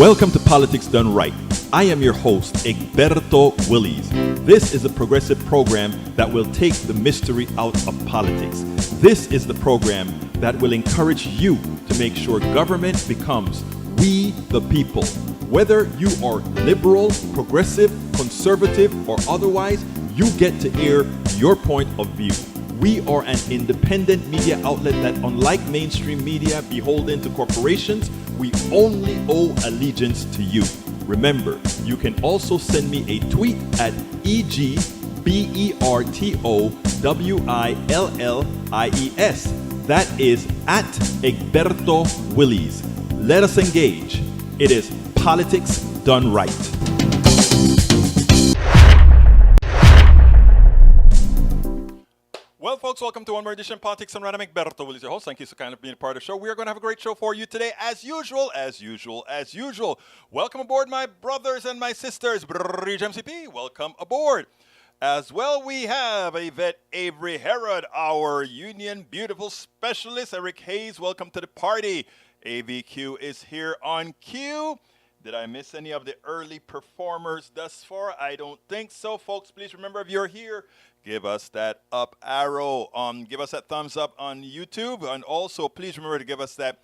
Welcome to Politics Done Right. I am your host, Egberto Willies. This is a progressive program that will take the mystery out of politics. This is the program that will encourage you to make sure government becomes we the people. Whether you are liberal, progressive, conservative, or otherwise, you get to air your point of view. We are an independent media outlet that, unlike mainstream media beholden to corporations, we only owe allegiance to you. Remember, you can also send me a tweet at EGBERTOWILLIES. That is at Egberto Willies. Let us engage. It is Politics Done Right. Well, folks, welcome to one more edition of Politics Done Right. I'm Egberto Willies, your host. Thank you so kind of being a part of the show. We are going to have a great show for you today, as usual. Welcome aboard, my brothers and my sisters. Bridge MCP, welcome aboard. As well, we have Yvette Avery Herod, our Union Beautiful Specialist. Eric Hayes, welcome to the party. AVQ is here on cue. Did I miss any of the early performers thus far? I don't think so, folks. Please remember, if you're here, give us that up arrow. Give us that thumbs up on YouTube. And also, please remember to give us a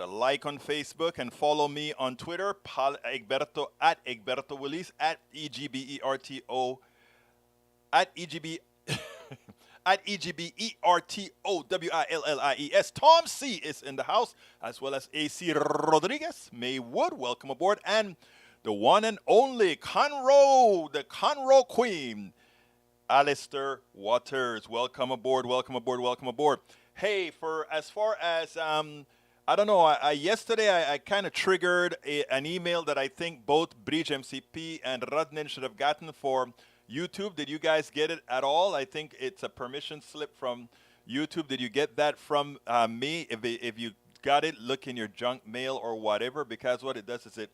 like on Facebook, and follow me on Twitter, Egberto, at Egberto Willies, at EGBERTO, at EGB, at EGBERTOWILLIES. Tom C. is in the house, as well as AC Rodriguez. May Wood, welcome aboard. And the one and only Conroe, the Conroe Queen, Alistair Waters. Welcome aboard. Hey, as far as, I don't know, yesterday I kind of triggered an email that I think both Bridge MCP and Radnin should have gotten for YouTube. Did you guys get it at all? I think it's a permission slip from YouTube. Did you get that from me? If you got it, look in your junk mail or whatever, because what it does is it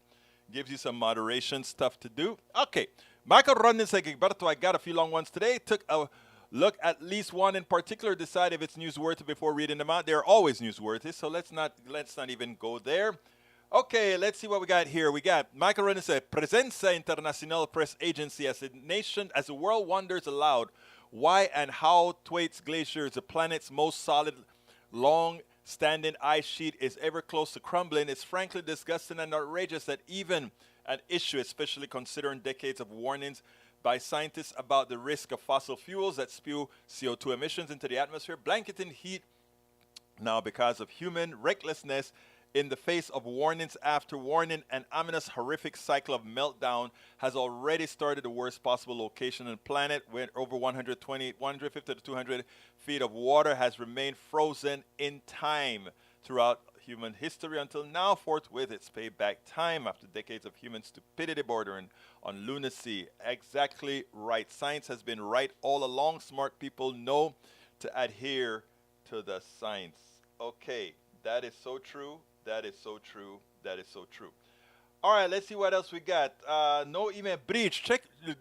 gives you some moderation stuff to do. Okay. Michael Rodnin said, Egberto, I got a few long ones today. Took a look at least one in particular, decide if it's newsworthy before reading them out. They're always newsworthy, so let's not even go there. Okay, let's see what we got here. We got Michael Rodnin said, Presencia Internacional Press Agency, as a nation, as the world wonders aloud why and how Thwaites Glacier, the planet's most solid, long-standing ice sheet, is ever close to crumbling. It's frankly disgusting and outrageous that even an issue, especially considering decades of warnings by scientists about the risk of fossil fuels that spew CO2 emissions into the atmosphere, blanketing heat now because of human recklessness. In the face of warnings after warning, an ominous, horrific cycle of meltdown has already started. The worst possible location on the planet, where over 150 to 200 feet of water has remained frozen in time throughout human history until now. Forthwith, it's payback time after decades of human stupidity bordering on lunacy. Exactly right. Science has been right all along. Smart people know to adhere to the science. Okay, that is so true. All right, let's see what else we got. No email. Bridge,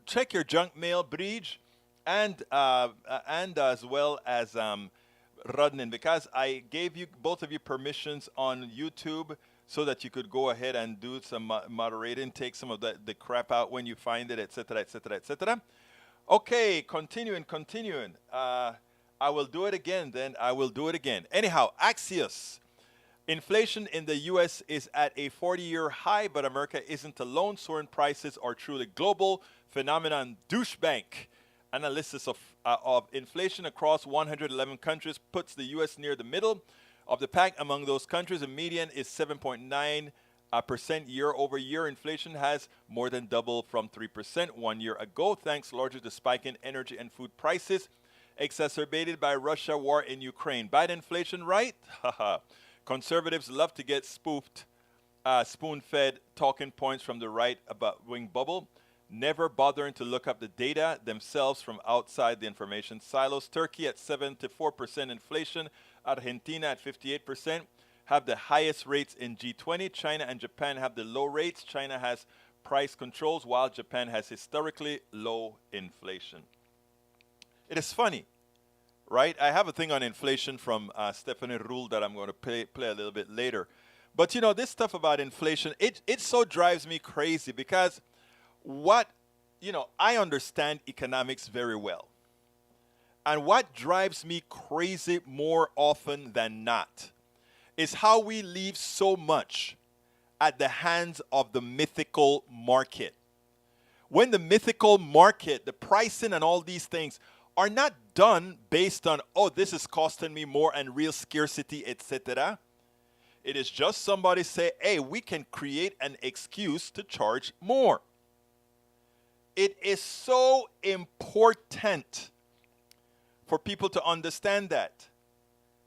check your junk mail, Bridge, and as well as Rodnin, because I gave you both of you permissions on YouTube so that you could go ahead and do some moderating, take some of the crap out when you find it, etc. Okay, continuing. I will do it again. Anyhow, Axios. Inflation in the U.S. is at a 40-year high, but America isn't alone. Soaring prices are truly global phenomenon. Douchebank analysis of inflation across 111 countries puts the U.S. near the middle of the pack. Among those countries, the median is 7.9% year-over-year. Inflation has more than doubled from 3% 1 year ago, thanks largely to spike in energy and food prices, exacerbated by Russia war in Ukraine. Bad inflation, right? Conservatives love to get spoon-fed talking points from the right about wing bubble, never bothering to look up the data themselves from outside the information silos. Turkey at 74% inflation, Argentina at 58% have the highest rates in G20. China and Japan have the low rates. China has price controls, while Japan has historically low inflation. It is funny. Right? I have a thing on inflation from Stephanie Ruhle that I'm going to play a little bit later. But this stuff about inflation, it so drives me crazy because what, I understand economics very well. And what drives me crazy more often than not is how we leave so much at the hands of the mythical market. When the mythical market, the pricing and all these things are not done based on, oh, this is costing me more and real scarcity, etc. It is just somebody say, hey, we can create an excuse to charge more. It is so important for people to understand that.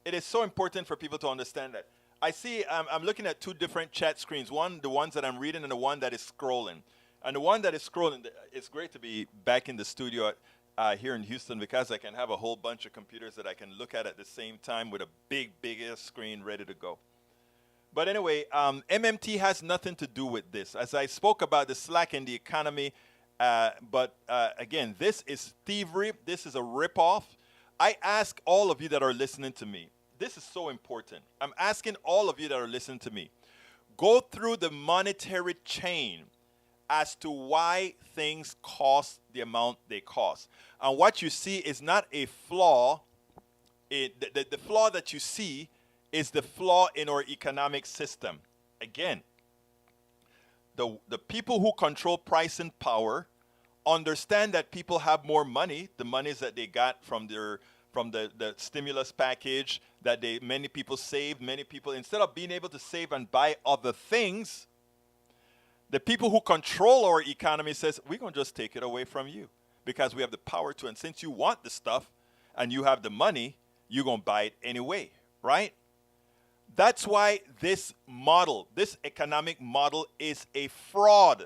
It is so important for people to understand that. I see, I'm looking at two different chat screens. One, the ones that I'm reading, and the one that is scrolling. And the one that is scrolling, it's great to be back in the studio here in Houston because I can have a whole bunch of computers that I can look at the same time with a big screen ready to go. But anyway, MMT has nothing to do with this. As I spoke about the slack in the economy, but again, this is thievery. This is a ripoff. I ask all of you that are listening to me, this is so important. I'm asking all of you that are listening to me, go through the monetary chain as to why things cost the amount they cost. And what you see is not a flaw. The flaw that you see is the flaw in our economic system. Again, the people who control price and power understand that people have more money, the monies that they got from the stimulus package that many people saved. Many people, instead of being able to save and buy other things, the people who control our economy says, we're going to just take it away from you because we have the power to. And since you want the stuff and you have the money, you're going to buy it anyway, right? That's why this model, this economic model, is a fraud.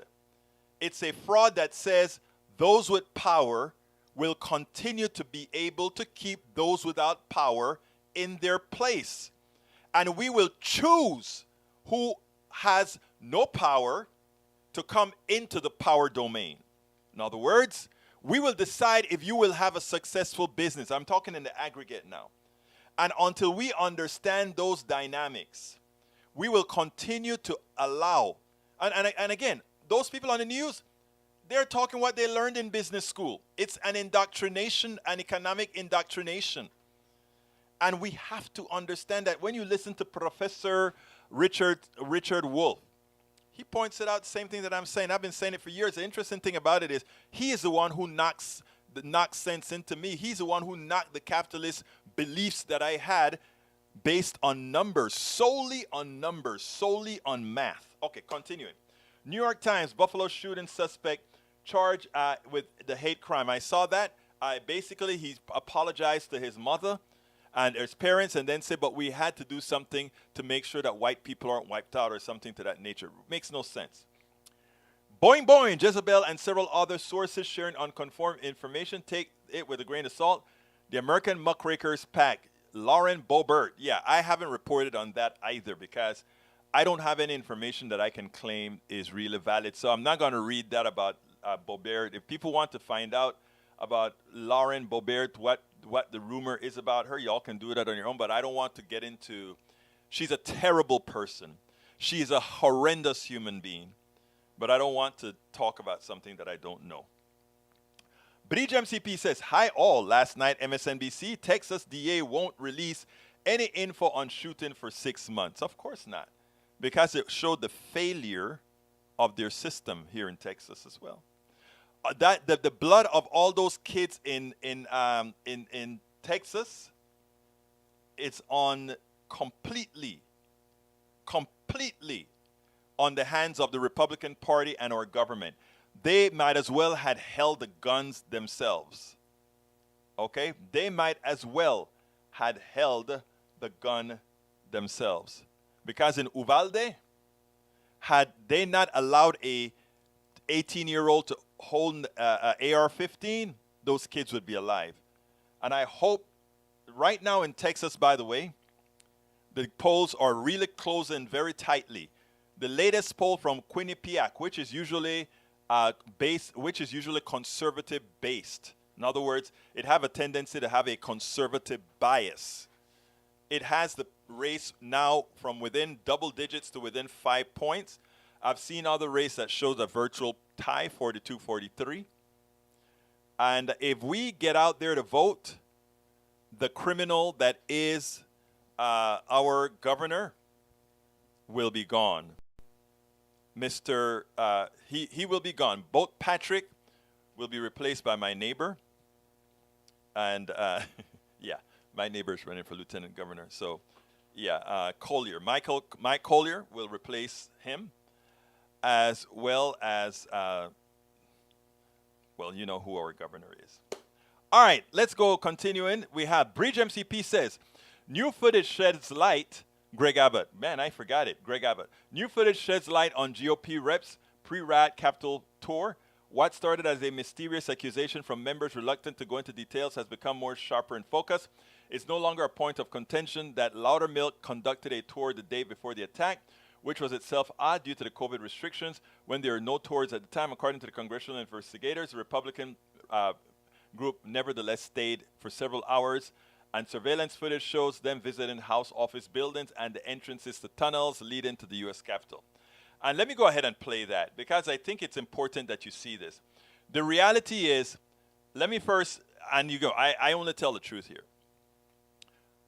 It's a fraud that says those with power will continue to be able to keep those without power in their place. And we will choose who has no power to come into the power domain. In other words, we will decide if you will have a successful business. I'm talking in the aggregate now. And until we understand those dynamics, we will continue to allow, and again, those people on the news, they're talking what they learned in business school. It's an indoctrination, an economic indoctrination. And we have to understand that when you listen to Professor Richard Wolff, he points it out, the same thing that I'm saying. I've been saying it for years. The interesting thing about it is he is the one who knocks sense into me. He's the one who knocked the capitalist beliefs that I had based on numbers, solely on math. Okay, continuing. New York Times, Buffalo shooting suspect charged with the hate crime. I saw that. Basically, he apologized to his mother and his parents and then said, but we had to do something to make sure that white people aren't wiped out or something to that nature. Makes no sense. Boing, boing, Jezebel and several other sources sharing unconfirmed information. Take it with a grain of salt. The American Muckrakers PAC, Lauren Boebert. Yeah, I haven't reported on that either because I don't have any information that I can claim is really valid. So I'm not going to read that about Boebert. If people want to find out about Lauren Boebert, what the rumor is about her, y'all can do that on your own. But I don't want to get into, she's a terrible person. She's a horrendous human being. But I don't want to talk about something that I don't know. Bridge MCP says, hi all. Last night, MSNBC, Texas DA won't release any info on shooting for 6 months. Of course not. Because it showed the failure of their system here in Texas as well. The blood of all those kids in Texas, it's on completely on the hands of the Republican Party and our government. They might as well had held the guns themselves. Okay? They might as well had held the gun themselves. Because in Uvalde, had they not allowed a 18-year-old to hold AR-15, those kids would be alive. And I hope, right now in Texas, by the way, the polls are really closing very tightly. The latest poll from Quinnipiac, which is usually conservative based. In other words, it have a tendency to have a conservative bias. It has the race now from within double digits to within 5 points. I've seen other race that shows a virtual tie, 42-43. And if we get out there to vote, the criminal that is our governor will be gone. He will be gone. Both Patrick will be replaced by my neighbor. And yeah, my neighbor is running for lieutenant governor. So yeah, Collier. Mike Collier will replace him, as well as, well, you know who our governor is. All right, let's go continuing. We have Bridge MCP says, new footage sheds light. Greg Abbott. Man, I forgot it. Greg Abbott. New footage sheds light on GOP reps' pre-rat Capitol tour. What started as a mysterious accusation from members reluctant to go into details has become more sharper in focus. It's no longer a point of contention that Loudermilk conducted a tour the day before the attack, which was itself odd due to the COVID restrictions when there were no tours at the time. According to the congressional investigators, the Republican group nevertheless stayed for several hours, and surveillance footage shows them visiting House office buildings and the entrances to tunnels leading to the U.S. Capitol. And let me go ahead and play that, because I think it's important that you see this. The reality is, let me first, and you go, I only tell the truth here.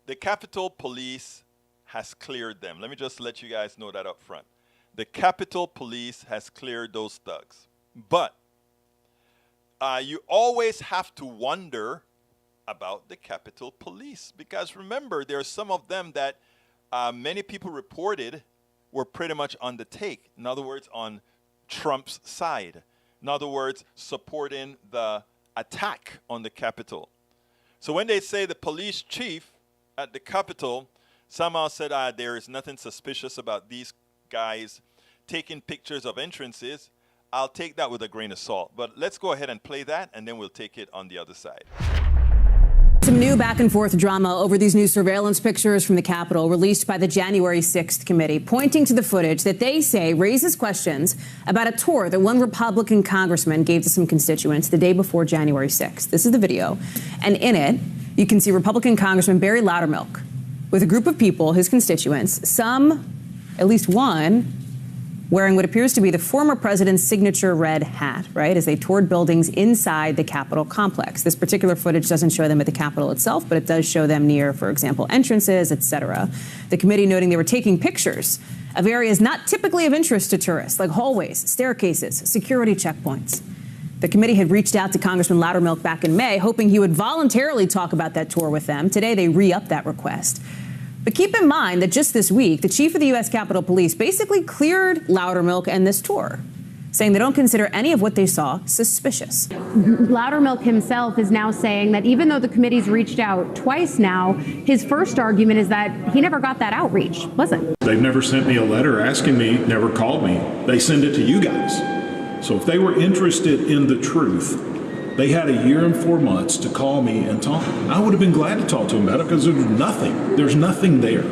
The Capitol Police has cleared them. Let me just let you guys know that up front. The Capitol Police has cleared those thugs. But you always have to wonder about the Capitol Police, because remember, there are some of them that many people reported were pretty much on the take. In other words, on Trump's side. In other words, supporting the attack on the Capitol. So when they say the police chief at the Capitol somehow said, there is nothing suspicious about these guys taking pictures of entrances, I'll take that with a grain of salt. But let's go ahead and play that, and then we'll take it on the other side. Some new back and forth drama over these new surveillance pictures from the Capitol released by the January 6th committee, pointing to the footage that they say raises questions about a tour that one Republican congressman gave to some constituents the day before January 6th. This is the video. And in it, you can see Republican Congressman Barry Loudermilk with a group of people, his constituents, some, at least one, wearing what appears to be the former president's signature red hat, right, as they toured buildings inside the Capitol complex. This particular footage doesn't show them at the Capitol itself, but it does show them near, for example, entrances, etc. The committee noting they were taking pictures of areas not typically of interest to tourists, like hallways, staircases, security checkpoints. The committee had reached out to Congressman Loudermilk back in May, hoping he would voluntarily talk about that tour with them. Today, they re-upped that request. But keep in mind that just this week, the chief of the U.S. Capitol Police basically cleared Loudermilk and this tour, saying they don't consider any of what they saw suspicious. Loudermilk himself is now saying that even though the committee's reached out twice now, his first argument is that he never got that outreach, was it? They've never sent me a letter asking me, never called me. They send it to you guys. So if they were interested in the truth, they had 1 year and 4 months to call me and talk. I would have been glad to talk to them about it, because there's nothing there.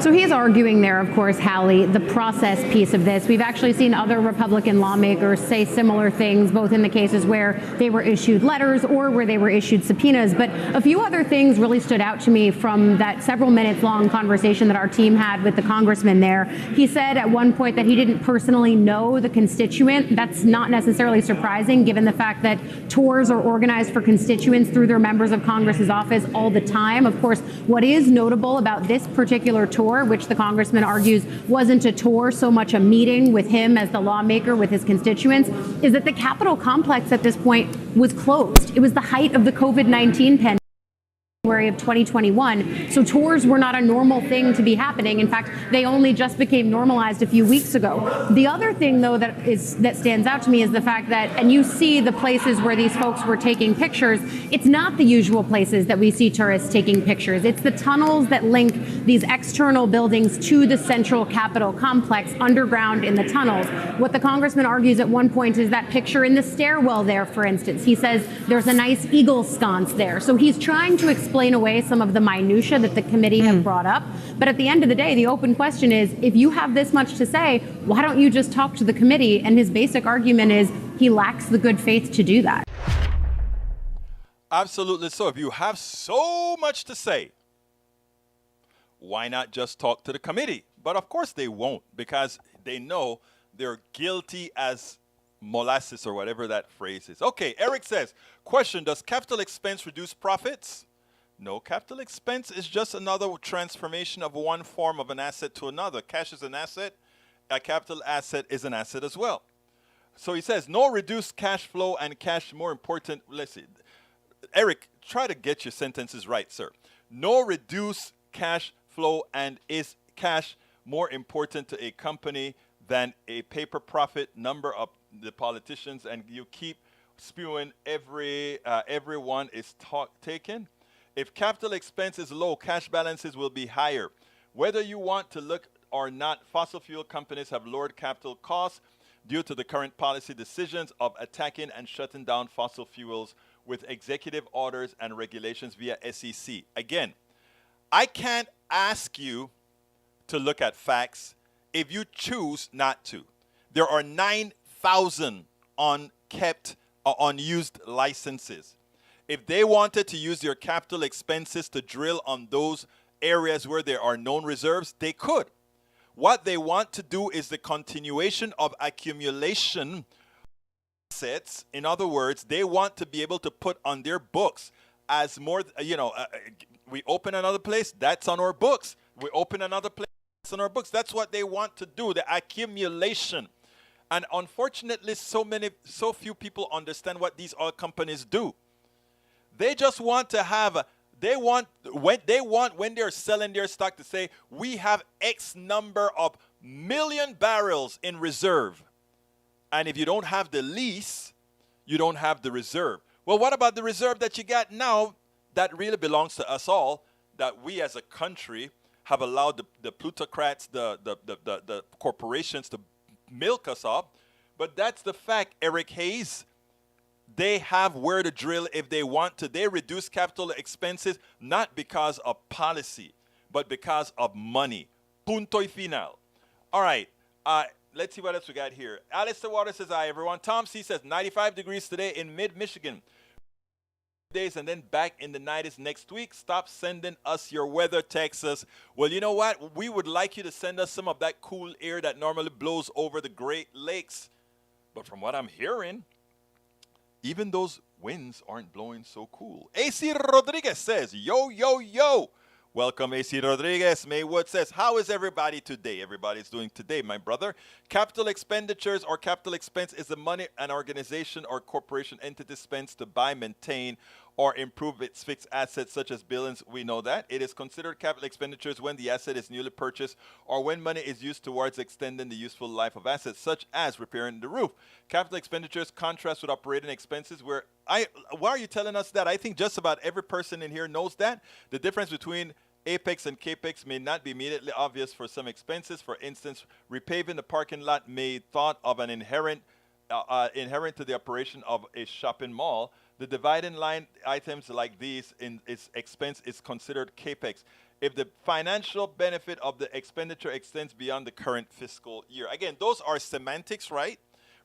So he is arguing there, of course, Hallie, the process piece of this. We've actually seen other Republican lawmakers say similar things, both in the cases where they were issued letters or where they were issued subpoenas. But a few other things really stood out to me from that several minutes long conversation that our team had with the congressman there. He said at one point that he didn't personally know the constituent. That's not necessarily surprising, given the fact that tours are organized for constituents through their members of Congress's office all the time. Of course, what is notable about this particular tour, which the congressman argues wasn't a tour, so much a meeting with him as the lawmaker with his constituents, is that the Capitol complex at this point was closed. It was the height of the COVID-19 pandemic. Of 2021. So tours were not a normal thing to be happening. In fact, they only just became normalized a few weeks ago. The other thing, though, that stands out to me is the fact that, and you see the places where these folks were taking pictures, it's not the usual places that we see tourists taking pictures. It's the tunnels that link these external buildings to the central Capitol complex underground in the tunnels. What the congressman argues at one point is that picture in the stairwell there, for instance. He says there's a nice eagle sconce there. So he's trying to explain away some of the minutia that the committee have brought up. But at the end of the day, the open question is, if you have this much to say, why don't you just talk to the committee? And his basic argument is he lacks the good faith to do that. Absolutely so. If you have so much to say, why not just talk to the committee? But of course they won't, because they know they're guilty as molasses, or whatever that phrase is. Okay, Eric says, question, does capital expense reduce profits? No, capital expense is just another transformation of one form of an asset to another. Cash is an asset. A capital asset is an asset as well. So he says, no reduced cash flow and cash more important. Listen, Eric, try to get your sentences right, sir. No reduced cash flow and is cash more important to a company than a paper profit number of the politicians, and you keep spewing everyone is taken. If capital expense is low, cash balances will be higher. Whether you want to look or not, fossil fuel companies have lowered capital costs due to the current policy decisions of attacking and shutting down fossil fuels with executive orders and regulations via SEC. Again, I can't ask you to look at facts if you choose not to. There are 9,000 unkept or unused licenses. If they wanted to use their capital expenses to drill on those areas where there are known reserves, they could. What they want to do is the continuation of accumulation assets. In other words, they want to be able to put on their books as more, we open another place, that's on our books. We open another place, that's on our books. That's what they want to do, the accumulation. And unfortunately, so few people understand what these oil companies do. They just want to have, when they're selling their stock to say, we have X number of million barrels in reserve. And if you don't have the lease, you don't have the reserve. Well, what about the reserve that you got now that really belongs to us all, that we as a country have allowed the plutocrats, the corporations to milk us up? But that's the fact, Eric Hayes. They have where to drill if they want to. They reduce capital expenses not because of policy, but because of money. Punto y final. All right. Let's see what else we got here. Alistair Waters says, hi, everyone. Tom C. says, 95 degrees today in mid-Michigan. Days and then back in the 90s next week. Stop sending us your weather, Texas. Well, you know what? We would like you to send us some of that cool air that normally blows over the Great Lakes. But from what I'm hearing, even those winds aren't blowing so cool. AC Rodriguez says, yo, yo, yo. Welcome, AC Rodriguez. Maywood says, how is everybody today? Everybody's doing today, my brother. Capital expenditures or capital expense is the money an organization or corporation entity spends to buy, maintain, or improve its fixed assets such as buildings. We know that. It is considered capital expenditures when the asset is newly purchased or when money is used towards extending the useful life of assets, such as repairing the roof. Capital expenditures contrast with operating expenses why are you telling us that? I think just about every person in here knows that. The difference between Apex and Capex may not be immediately obvious for some expenses. For instance, repaving the parking lot may be thought of an inherent to the operation of a shopping mall. The dividing line items like these in its expense is considered Capex if the financial benefit of the expenditure extends beyond the current fiscal year. Again, those are semantics, right?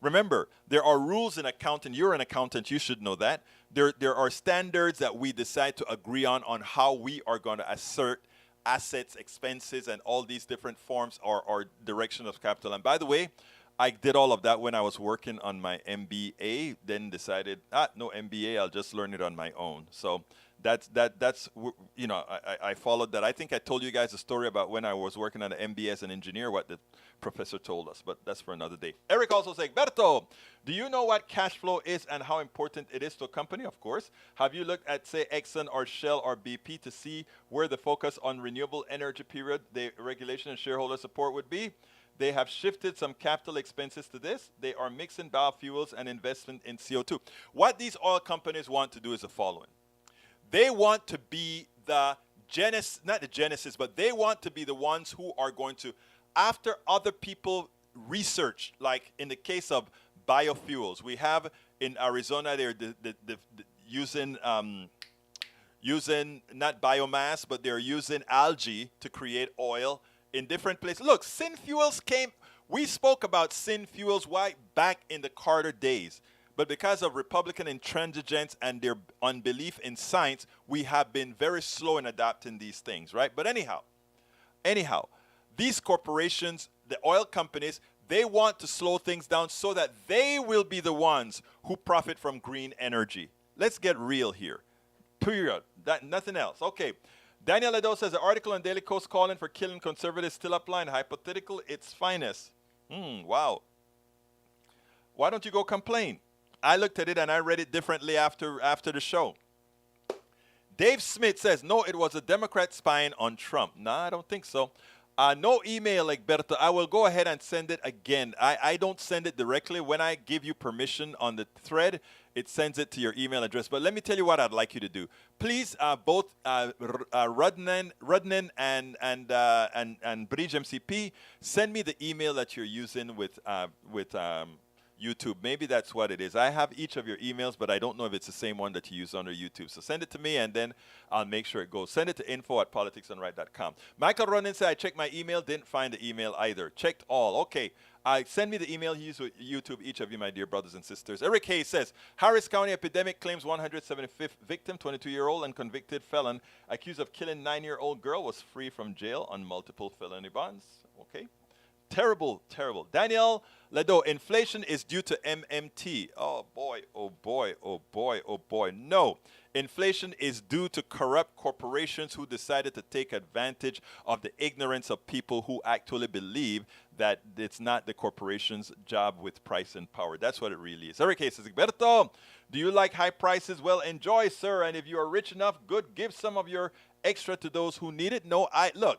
Remember, there are rules in accounting. You're an accountant, you should know that. There are standards that we decide to agree on how we are going to assert assets, expenses, and all these different forms or direction of capital. And by the way, I did all of that when I was working on my MBA, then decided, no MBA, I'll just learn it on my own. So that's I followed that. I think I told you guys a story about when I was working on an MBA as an engineer, what the professor told us, but that's for another day. Eric also said, Berto, do you know what cash flow is and how important it is to a company? Of course. Have you looked at, say, Exxon or Shell or BP to see where the focus on renewable energy period, the regulation and shareholder support would be? They have shifted some capital expenses to this. They are mixing biofuels and investment in CO2. What these oil companies want to do is the following. They want to be the genesis, not the genesis, but they want to be the ones who are going to, after other people research, like in the case of biofuels, we have in Arizona, they're using not biomass, but they're using algae to create oil in different places. Look, synfuels we spoke about synfuels back in the Carter days. But because of Republican intransigence and their unbelief in science, we have been very slow in adopting these things, right? But anyhow, Anyhow, these corporations, the oil companies, they want to slow things down so that they will be the ones who profit from green energy. Let's get real here. Period. Nothing else. Okay. Daniel Ledo says the article on Daily Coast calling for killing conservatives still applying. Hypothetical, its finest. Wow. Why don't you go complain? I looked at it and I read it differently after the show. Dave Smith says, no, it was a Democrat spying on Trump. No, I don't think so. No email, Egberto. I will go ahead and send it again. I don't send it directly. When I give you permission on the thread, it sends it to your email address. But let me tell you what I'd like you to do. Please, both Rudnan and Bridge MCP, send me the email that you're using with YouTube. Maybe that's what it is. I have each of your emails, but I don't know if it's the same one that you use under YouTube. So send it to me, and then I'll make sure it goes. Send it to info@politicsdoneright.com. Michael Ronan said, I checked my email, didn't find the email either. Checked all. Okay. Send me the email you use with YouTube, each of you, my dear brothers and sisters. Eric Hayes says, Harris County epidemic claims 175th victim, 22-year-old and convicted felon accused of killing 9-year-old girl was free from jail on multiple felony bonds. Okay. Terrible, terrible. Daniel Ledo, inflation is due to MMT. Oh boy, oh boy, oh boy, oh boy. No, inflation is due to corrupt corporations who decided to take advantage of the ignorance of people who actually believe that it's not the corporation's job with price and power. That's what it really is. Eric says, Egberto, do you like high prices? Well, enjoy, sir. And if you are rich enough, good, give some of your extra to those who need it. No, look.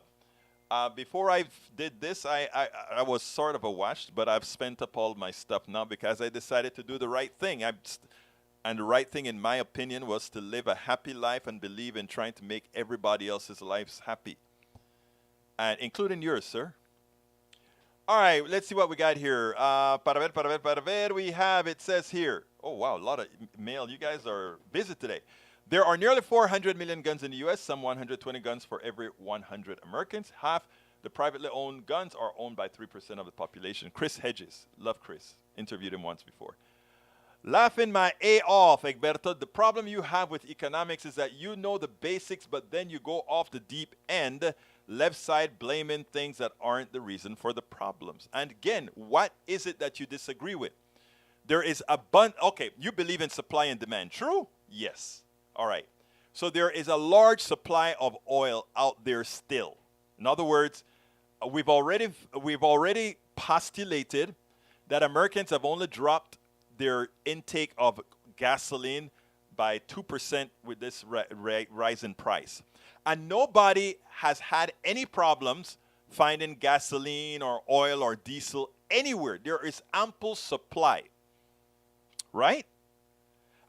Before I did this, I was sort of washed, but I've spent up all my stuff now because I decided to do the right thing. And the right thing, in my opinion, was to live a happy life and believe in trying to make everybody else's lives happy, and including yours, sir. All right, let's see what we got here. Para ver, we have, it says here. Oh, wow, a lot of mail. You guys are busy today. There are nearly 400 million guns in the U.S., some 120 guns for every 100 Americans. Half the privately owned guns are owned by 3% of the population. Chris Hedges, love Chris, interviewed him once before. Laughing my A off, Egberto. The problem you have with economics is that you know the basics, but then you go off the deep end, left side blaming things that aren't the reason for the problems. And again, what is it that you disagree with? There is okay, you believe in supply and demand, true? Yes. All right. So there is a large supply of oil out there still. In other words, we've already postulated that Americans have only dropped their intake of gasoline by 2% with this rise in price. And nobody has had any problems finding gasoline or oil or diesel anywhere. There is ample supply. Right?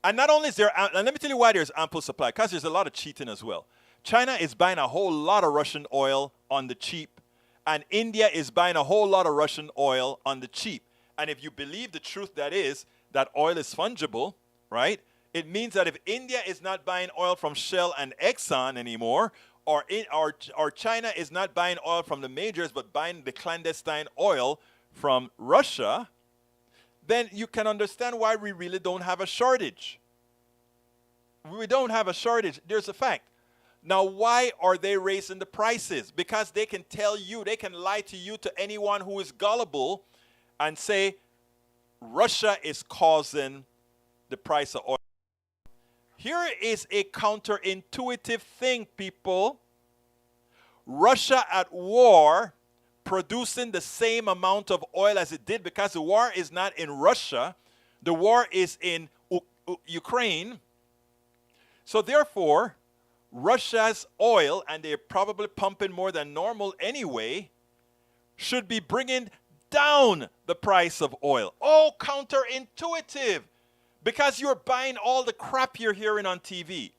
And not only is there, and let me tell you why there's ample supply, because there's a lot of cheating as well. China is buying a whole lot of Russian oil on the cheap, and India is buying a whole lot of Russian oil on the cheap. And if you believe the truth that is, that oil is fungible, right? It means that if India is not buying oil from Shell and Exxon anymore, or China is not buying oil from the majors, but buying the clandestine oil from Russia, then you can understand why we really don't have a shortage. We don't have a shortage. There's a fact. Now, why are they raising the prices? Because they can tell you, they can lie to you, to anyone who is gullible, and say, Russia is causing the price of oil. Here is a counterintuitive thing, people. Russia at war, producing the same amount of oil as it did, because the war is not in Russia, the war is in Ukraine. So therefore, Russia's oil, and they're probably pumping more than normal anyway, should be bringing down the price of oil. Oh, counterintuitive, because you're buying all the crap you're hearing on TV.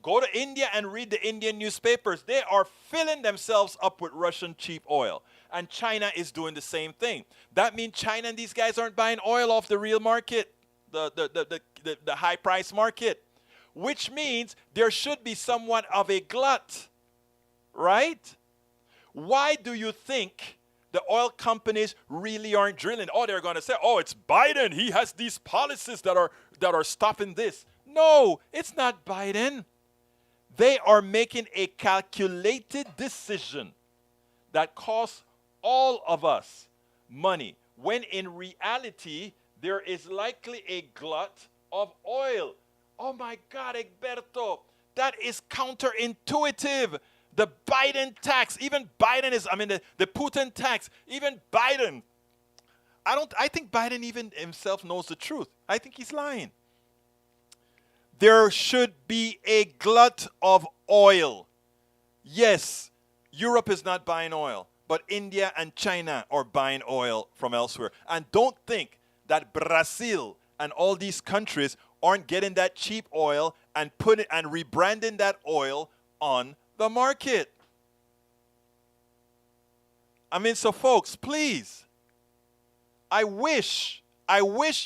Go to India and read the Indian newspapers. They are filling themselves up with Russian cheap oil. And China is doing the same thing. That means China and these guys aren't buying oil off the real market, the high price market. Which means there should be somewhat of a glut, right? Why do you think the oil companies really aren't drilling? Oh, they're going to say, oh, it's Biden. He has these policies that are stopping this. No, it's not Biden. They are making a calculated decision that costs all of us money, when in reality, there is likely a glut of oil. Oh my God, Egberto, that is counterintuitive. The Biden tax, even Biden is, the Putin tax, even Biden. I think Biden even himself knows the truth. I think he's lying. There should be a glut of oil. Yes, Europe is not buying oil, but India and China are buying oil from elsewhere. And don't think that Brazil and all these countries aren't getting that cheap oil and rebranding that oil on the market. So folks, please, I wish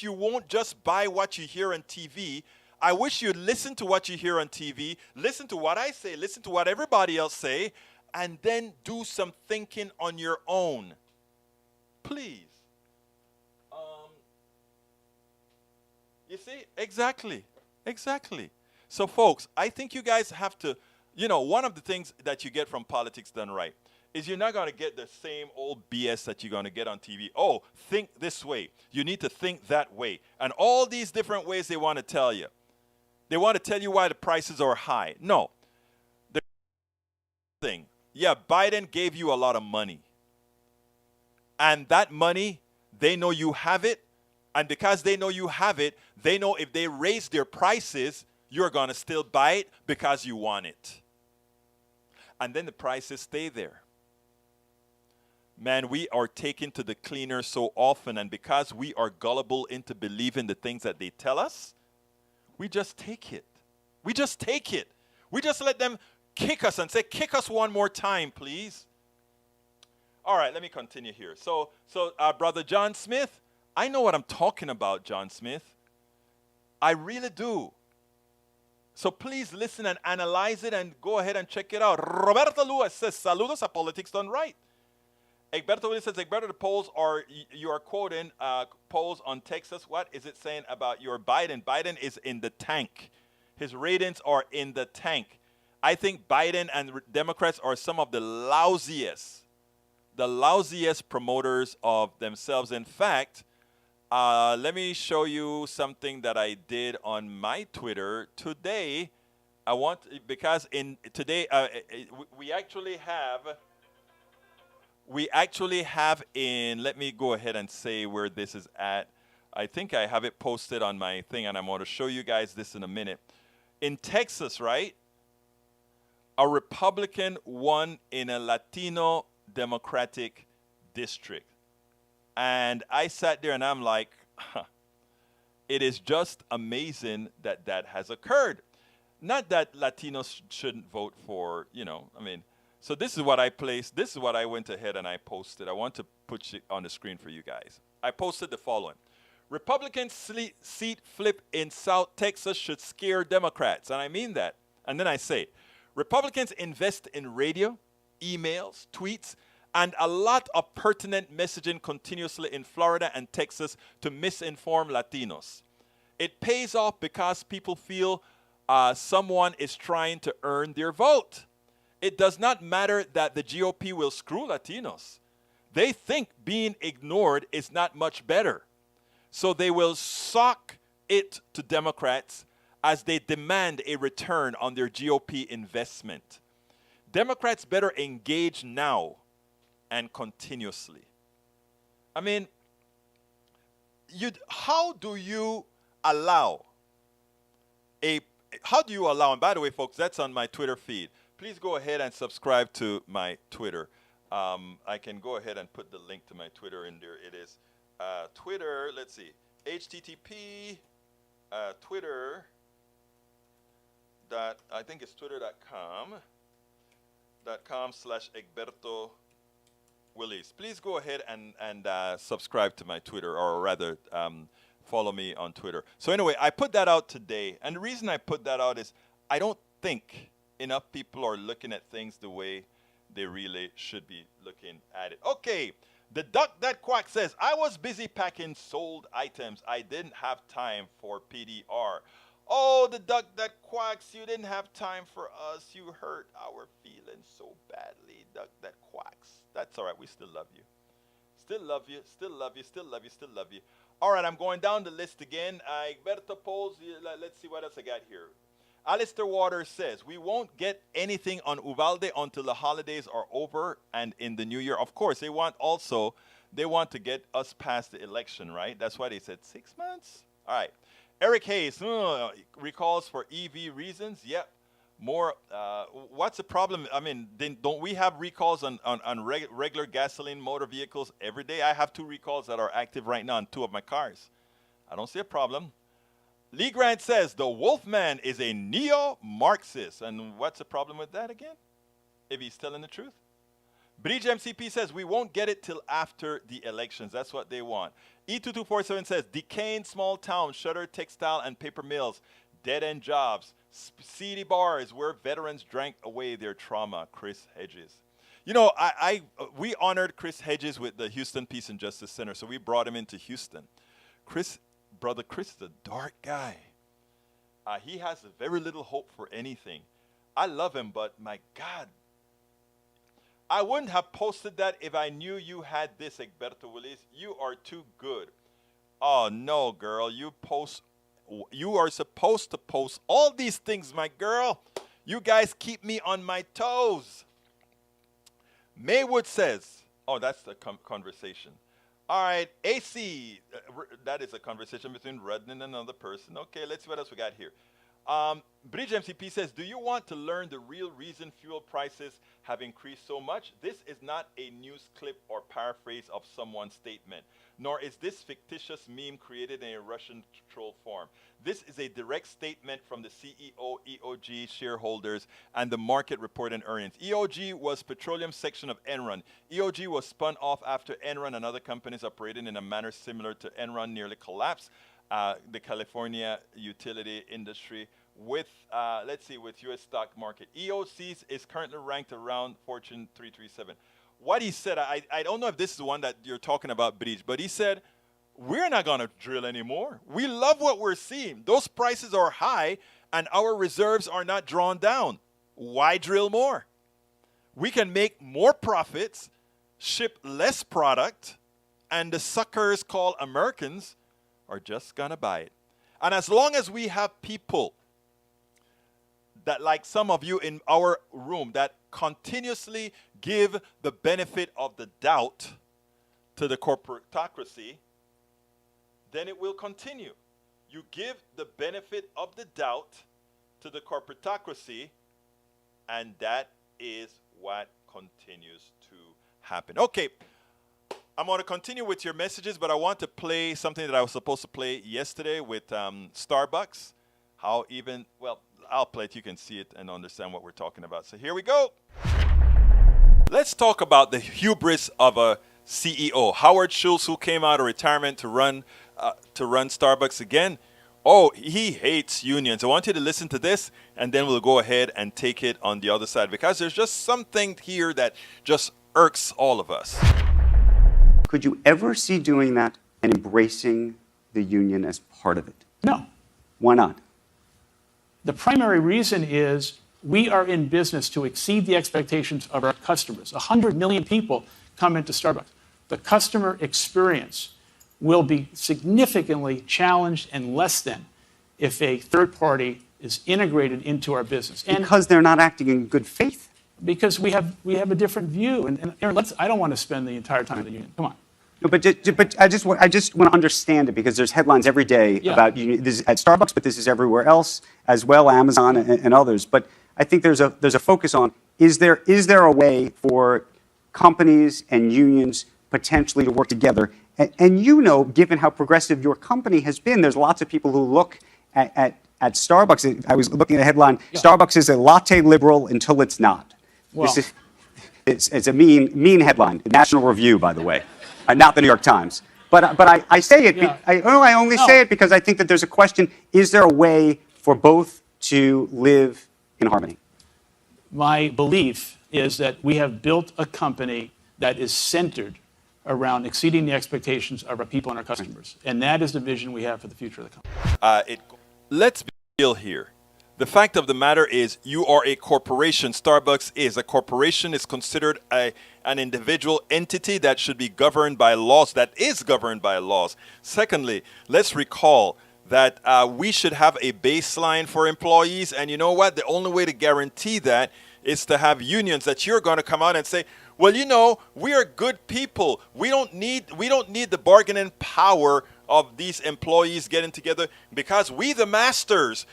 you won't just buy what you hear on TV. I wish you'd listen to what you hear on TV, listen to what I say, listen to what everybody else say, and then do some thinking on your own. Please. You see? Exactly. So folks, I think you guys have to, one of the things that you get from Politics Done Right is you're not going to get the same old BS that you're going to get on TV. Oh, think this way. You need to think that way. And all these different ways they want to tell you. They want to tell you why the prices are high. No. The thing. Yeah, Biden gave you a lot of money. And that money, they know you have it. And because they know you have it, they know if they raise their prices, you're going to still buy it because you want it. And then the prices stay there. Man, we are taken to the cleaner so often, and because we are gullible into believing the things that they tell us, we just take it. We just take it. We just let them kick us and say, kick us one more time, please. All right, let me continue here. So Brother John Smith, I know what I'm talking about, John Smith. I really do. So please listen and analyze it and go ahead and check it out. Roberto Lewis says, saludos a Politics Done Right. Egberto Willis says, Egberto, the polls you are quoting polls on Texas. What is it saying about your Biden? Biden is in the tank. His ratings are in the tank. I think Biden and Democrats are some of the lousiest promoters of themselves. In fact, let me show you something that I did on my Twitter today. We actually have let me go ahead and say where this is at. I think I have it posted on my thing, and I'm going to show you guys this in a minute. In Texas, right, a Republican won in a Latino Democratic district. And I sat there and I'm like, it is just amazing that that has occurred. Not that Latinos shouldn't vote for, So this is what I placed. This is what I went ahead and I posted. I want to put it on the screen for you guys. I posted the following. Republican seat flip in South Texas should scare Democrats. And I mean that. And then I say, Republicans invest in radio, emails, tweets, and a lot of pertinent messaging continuously in Florida and Texas to misinform Latinos. It pays off because people feel someone is trying to earn their vote. It does not matter that the GOP will screw Latinos. They think being ignored is not much better. So they will sock it to Democrats as they demand a return on their GOP investment. Democrats better engage now and continuously. How do you allow, and by the way, folks, that's on my Twitter feed. Please go ahead and subscribe to my Twitter. I can go ahead and put the link to my Twitter in there. It is Twitter, let's see, http Twitter. I think it's twitter.com/Egberto Willis. Please go ahead and subscribe to my Twitter, or rather follow me on Twitter. So anyway, I put that out today. And the reason I put that out is I don't think enough people are looking at things the way they really should be looking at it. Okay, the duck that quack says, I was busy packing sold items. I didn't have time for PDR. Oh, the duck that quacks, you didn't have time for us. You hurt our feelings so badly, duck that quacks. That's all right. We still love you. Still love you. Still love you. Still love you. Still love you. All right, I'm going down the list again. Egberto Pose, let's see what else I got here. Alistair Waters says, we won't get anything on Uvalde until the holidays are over and in the new year. Of course, they want to get us past the election, right? That's why they said 6 months. All right. Eric Hayes, recalls for EV reasons. Yep. More, what's the problem? I mean, don't we have recalls on regular gasoline motor vehicles every day? I have 2 recalls that are active right now on 2 of my cars. I don't see a problem. Lee Grant says the Wolfman is a neo-Marxist. And what's the problem with that again? If he's telling the truth? Bridge MCP says we won't get it till after the elections. That's what they want. E2247 says decaying small towns, shuttered textile and paper mills, dead-end jobs, seedy bars where veterans drank away their trauma. Chris Hedges. You know, we honored Chris Hedges with the Houston Peace and Justice Center, so we brought him into Houston. Brother Chris is a dark guy. He has very little hope for anything. I love him, but my God, I wouldn't have posted that if I knew you had this, Egberto Willis. You are too good. Oh no, girl, you are supposed to post all these things, my girl. You guys keep me on my toes. Maywood says, oh, that's the conversation. All right, AC, that is a conversation between Rudden and another person. Okay, let's see what else we got here. Bridge MCP says, do you want to learn the real reason fuel prices have increased so much? This is not a news clip or paraphrase of someone's statement, nor is this fictitious meme created in a Russian troll form. This is a direct statement from the CEO, EOG shareholders, and the market report and earnings. EOG was petroleum section of Enron. EOG was spun off after Enron and other companies operating in a manner similar to Enron nearly collapsed. The California utility industry with, with U.S. stock market. EOCs is currently ranked around Fortune 337. What he said, I don't know if this is the one that you're talking about, Bridge, but he said, we're not going to drill anymore. We love what we're seeing. Those prices are high and our reserves are not drawn down. Why drill more? We can make more profits, ship less product, and the suckers called Americans are just going to buy it. And as long as we have people that, like some of you in our room, that continuously give the benefit of the doubt to the corporatocracy, then it will continue. You give the benefit of the doubt to the corporatocracy, and that is what continues to happen. Okay. I'm going to continue with your messages, but I want to play something that I was supposed to play yesterday with Starbucks. I'll play it. You can see it and understand what we're talking about. So here we go. Let's talk about the hubris of a CEO. Howard Schultz, who came out of retirement to run Starbucks again. Oh, he hates unions. I want you to listen to this, and then we'll go ahead and take it on the other side, because there's just something here that just irks all of us. Could you ever see doing that and embracing the union as part of it? No. Why not? The primary reason is we are in business to exceed the expectations of our customers. 100 million people come into Starbucks. The customer experience will be significantly challenged and less than if a third party is integrated into our business. Because they're not acting in good faith? Because we have a different view. And Aaron, I don't want to spend the entire time in the union. Come on. No, but I just want to understand it, because there's headlines every day about this at Starbucks, but this is everywhere else as well, Amazon and others. But I think there's a focus on, is there a way for companies and unions potentially to work together? And given how progressive your company has been, there's lots of people who look at Starbucks. I was looking at a headline, Starbucks is a latte liberal until it's not. Well, it's a mean headline. National Review, by the way. Not the New York Times. But I say it. I only say it because I think that there's a question: is there a way for both to live in harmony? My belief is that we have built a company that is centered around exceeding the expectations of our people and our customers, and that is the vision we have for the future of the company. Let's be real here. The fact of the matter is, you are a corporation. Starbucks is. A corporation is considered an individual entity that should be governed by laws, that is governed by laws. Secondly, let's recall that we should have a baseline for employees. And you know what? The only way to guarantee that is to have unions that you're going to come out and say, well, you know, we are good people. We don't need the bargaining power of these employees getting together, because we the masters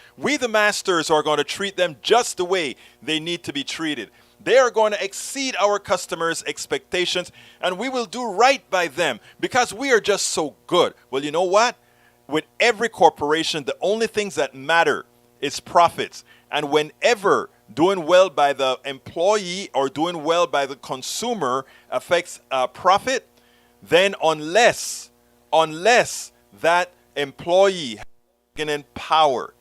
are going to treat them just the way they need to be treated. They are going to exceed our customers' expectations, and we will do right by them because we are just so good. Well, you know what? With every corporation, the only things that matter is profits. And whenever doing well by the employee or doing well by the consumer affects profit, then unless that employee has bargaining power,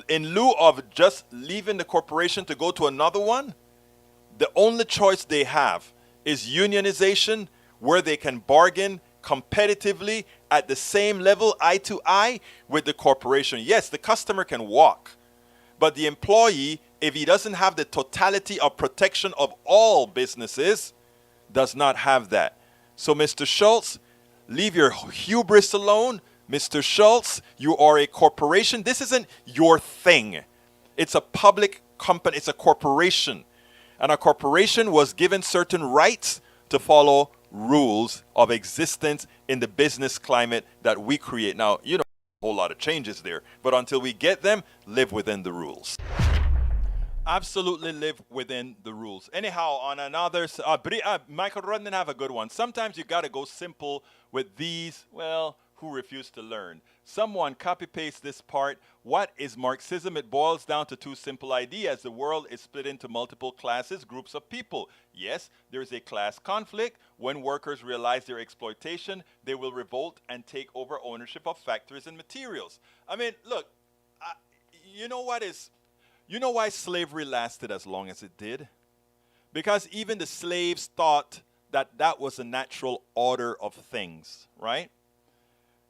in lieu of just leaving the corporation to go to another one, the only choice they have is unionization, where they can bargain competitively at the same level, eye to eye, with the corporation. Yes, the customer can walk, but the employee, if he doesn't have the totality of protection of all businesses, does not have that. So, Mr. Schultz, leave your hubris alone. Mr. Schultz, you are a corporation. This isn't your thing. It's a public company. It's a corporation. And a corporation was given certain rights to follow rules of existence in the business climate that we create. Now, you know, a whole lot of changes there. But until we get them, live within the rules. Absolutely live within the rules. Anyhow, on another, Michael Rudnan have a good one. Sometimes you got to go simple with these, well, who refuse to learn. Someone copy-paste this part. What is Marxism? It boils down to two simple ideas. The world is split into multiple classes, groups of people. Yes, there is a class conflict. When workers realize their exploitation, they will revolt and take over ownership of factories and materials. I mean, look, you know why slavery lasted as long as it did? Because even the slaves thought that that was a natural order of things, right?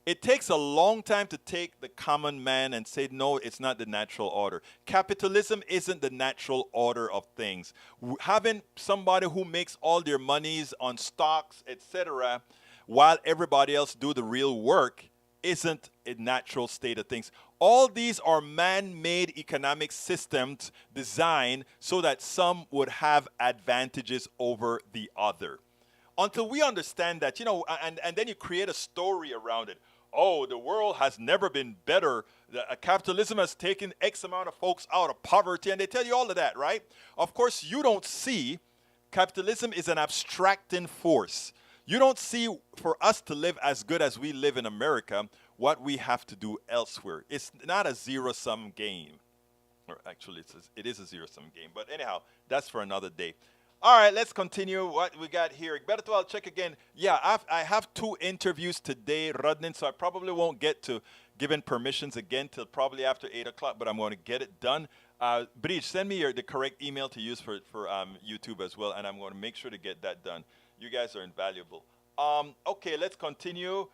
It takes a long time to take the common man and say, no, it's not the natural order. Capitalism isn't the natural order of things. Having somebody who makes all their monies on stocks, etc., while everybody else do the real work, isn't a natural state of things. All these are man-made economic systems designed so that some would have advantages over the other. Until we understand that, you know, and then you create a story around it. Oh, the world has never been better. Capitalism has taken X amount of folks out of poverty, and they tell you all of that, right? Of course, you don't see capitalism is an abstracting force. You don't see, for us to live as good as we live in America, what we have to do elsewhere. It's not a zero-sum game. Or actually, it is a zero-sum game. But anyhow, that's for another day. All right, let's continue what we got here. Egberto, I'll check again. Yeah, I have 2 interviews today, Rudnin, so I probably won't get to giving permissions again till probably after 8 o'clock, but I'm going to get it done. Bridge, send me the correct email to use for YouTube as well, and I'm going to make sure to get that done. You guys are invaluable. Okay, let's continue.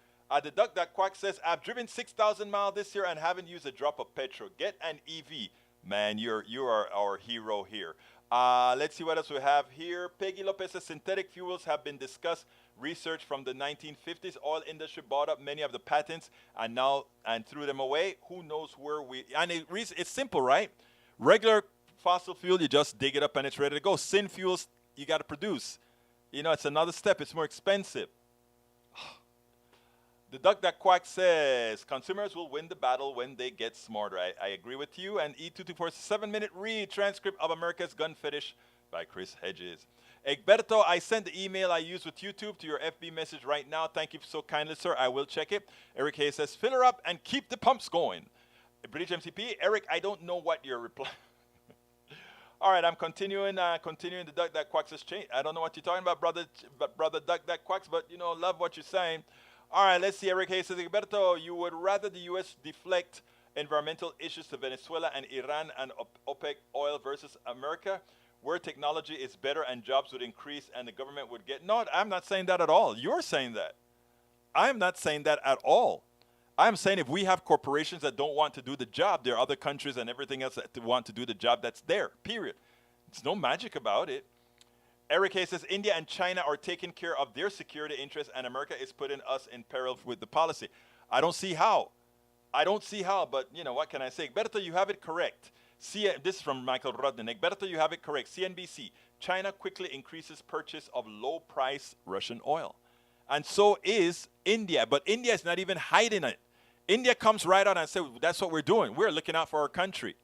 The Duck That Quack says, I've driven 6,000 miles this year and haven't used a drop of petrol. Get an EV. Man, you are our hero here. Let's see what else we have here. Peggy Lopez says, synthetic fuels have been discussed. Research from the 1950s. Oil industry bought up many of the patents and threw them away. Who knows where it's simple, right? Regular fossil fuel, you just dig it up and it's ready to go. Syn fuels, you got to produce. You know, it's another step. It's more expensive. The Duck That Quack says, consumers will win the battle when they get smarter. I agree with you. And E224, 7-minute read, transcript of America's Gun Fetish by Chris Hedges. Egberto, I sent the email I use with YouTube to your FB message right now. Thank you so kindly, sir. I will check it. Eric Hayes says, fill her up and keep the pumps going. British MCP, Eric, I don't know what your reply. All right, I'm continuing the Duck That Quacks has changed. I don't know what you're talking about, brother Duck That Quacks, but, you know, love what you're saying. All right, let's see. Eric Hayes says, Egberto, you would rather the U.S. deflect environmental issues to Venezuela and Iran and OPEC oil versus America, where technology is better and jobs would increase and the government would get... No, I'm not saying that at all. You're saying that. I'm not saying that at all. I'm saying if we have corporations that don't want to do the job, there are other countries and everything else that want to do the job that's there, period. There's no magic about it. Eric Hayes says India and China are taking care of their security interests and America is putting us in peril with the policy. I don't see how. I don't see how, but you know, what can I say? Berto, you have it correct. This is from Michael Rodnick. Berto, you have it correct. CNBC, China quickly increases purchase of low-price Russian oil. And so is India, but India is not even hiding it. India comes right out and says, that's what we're doing. We're looking out for our country.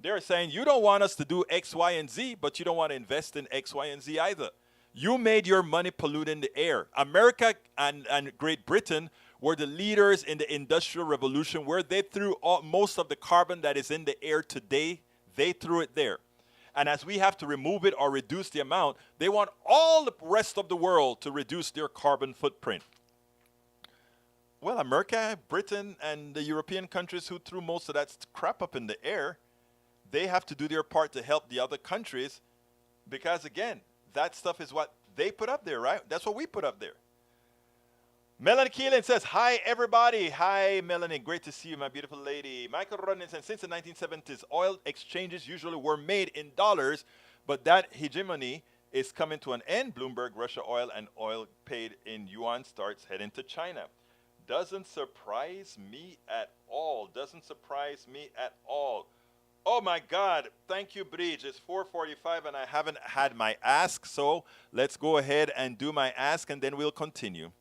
They're saying, you don't want us to do X, Y, and Z, but you don't want to invest in X, Y, and Z either. You made your money polluting the air. America and Great Britain were the leaders in the Industrial Revolution where they threw most of the carbon that is in the air today, they threw it there. And as we have to remove it or reduce the amount, they want all the rest of the world to reduce their carbon footprint. Well, America, Britain, and the European countries who threw most of that crap up in the air, they have to do their part to help the other countries because, again, that stuff is what they put up there, right? That's what we put up there. Melanie Keelan says, hi, everybody. Hi, Melanie. Great to see you, my beautiful lady. Michael Rodney says, since the 1970s, oil exchanges usually were made in dollars, but that hegemony is coming to an end. Bloomberg, Russia oil, and oil paid in yuan starts heading to China. Doesn't surprise me at all. Doesn't surprise me at all. Oh, my God. Thank you, Bridge. It's 4:45, and I haven't had my ask, so let's go ahead and do my ask, and then we'll continue.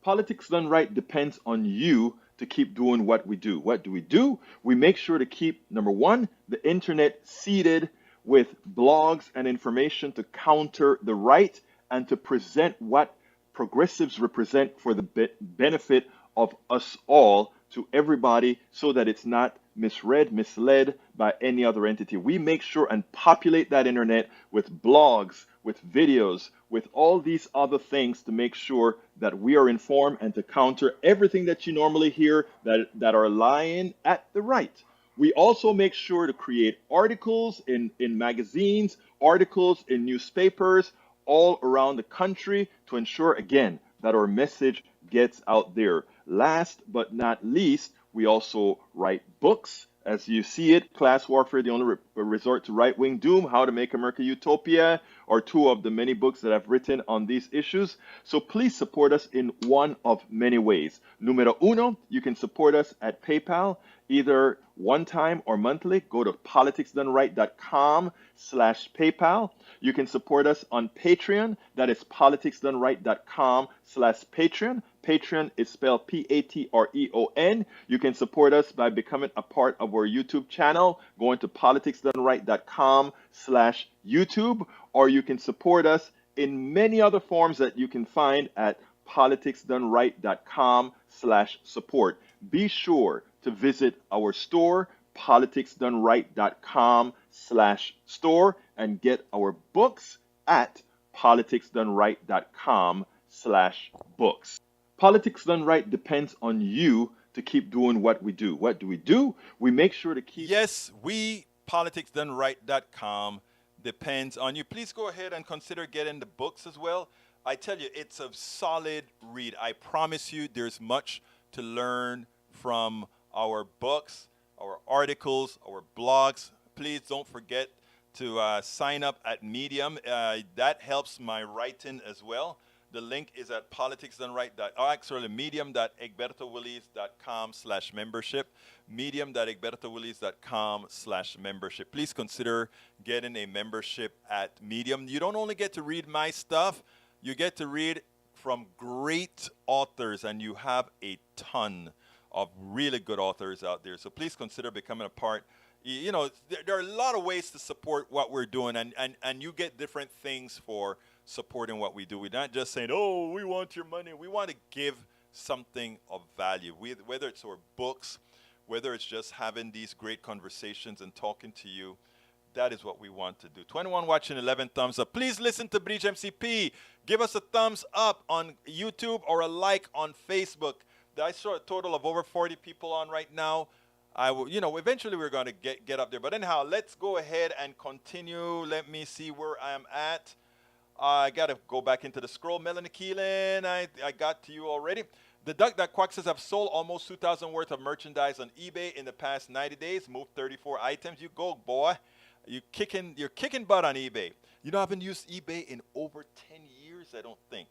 Politics done right depends on you to keep doing what we do. What do? We make sure to keep, number one, the internet seeded with blogs and information to counter the right and to present what progressives represent for the benefit of us all to everybody so that it's not misread, misled by any other entity. We make sure and populate that internet with blogs, with videos, with all these other things to make sure that we are informed and to counter everything that you normally hear that are lying at the right. We also make sure to create articles in magazines, articles in newspapers all around the country to ensure, again, that our message gets out there. Last but not least, we also write books. As you see it, Class Warfare, the only resort to right-wing doom, How to Make America Utopia, are two of the many books that I've written on these issues. So please support us in one of many ways. Numero uno, you can support us at PayPal, either one time or monthly. Go to politicsdoneright.com/PayPal. You can support us on Patreon. That is politicsdoneright.com/Patreon. Patreon is spelled Patreon. You can support us by becoming a part of our YouTube channel, going to politicsdoneright.com/YouTube, or you can support us in many other forms that you can find at politicsdoneright.com/support. Be sure to visit our store, politicsdoneright.com/store, and get our books at politicsdoneright.com/books. Politics Done Right depends on you to keep doing what we do. What do? We make sure to keep... Yes, we, politicsdoneright.com, depends on you. Please go ahead and consider getting the books as well. I tell you, it's a solid read. I promise you there's much to learn from our books, our articles, our blogs. Please don't forget to sign up at Medium. That helps my writing as well. The link is at medium.egbertowillies.com/membership. Medium.egbertowillies.com/membership. Please consider getting a membership at Medium. You don't only get to read my stuff, you get to read from great authors, and you have a ton of really good authors out there. So please consider becoming a part. You know, there are a lot of ways to support what we're doing, and you get different things for supporting what we do. We're not just saying, oh, we want your money. We want to give something of value, whether it's our books, whether it's just having these great conversations and talking to you. That is what we want to do. 21 watching, 11 thumbs up. Please listen to Breach MCP. Give us a thumbs up on YouTube or a like on Facebook. I saw a total of over 40 people on right now. I will, eventually we're going to get up there. But anyhow, let's go ahead and continue. Let me see where I am at. I got to go back into the scroll. Melanie Keelan, I got to you already. The Duck That Quack says, I've sold almost 2,000 worth of merchandise on eBay in the past 90 days, moved 34 items. You go, boy. You're kicking butt on eBay. You know, I haven't used eBay in over 10 years, I don't think.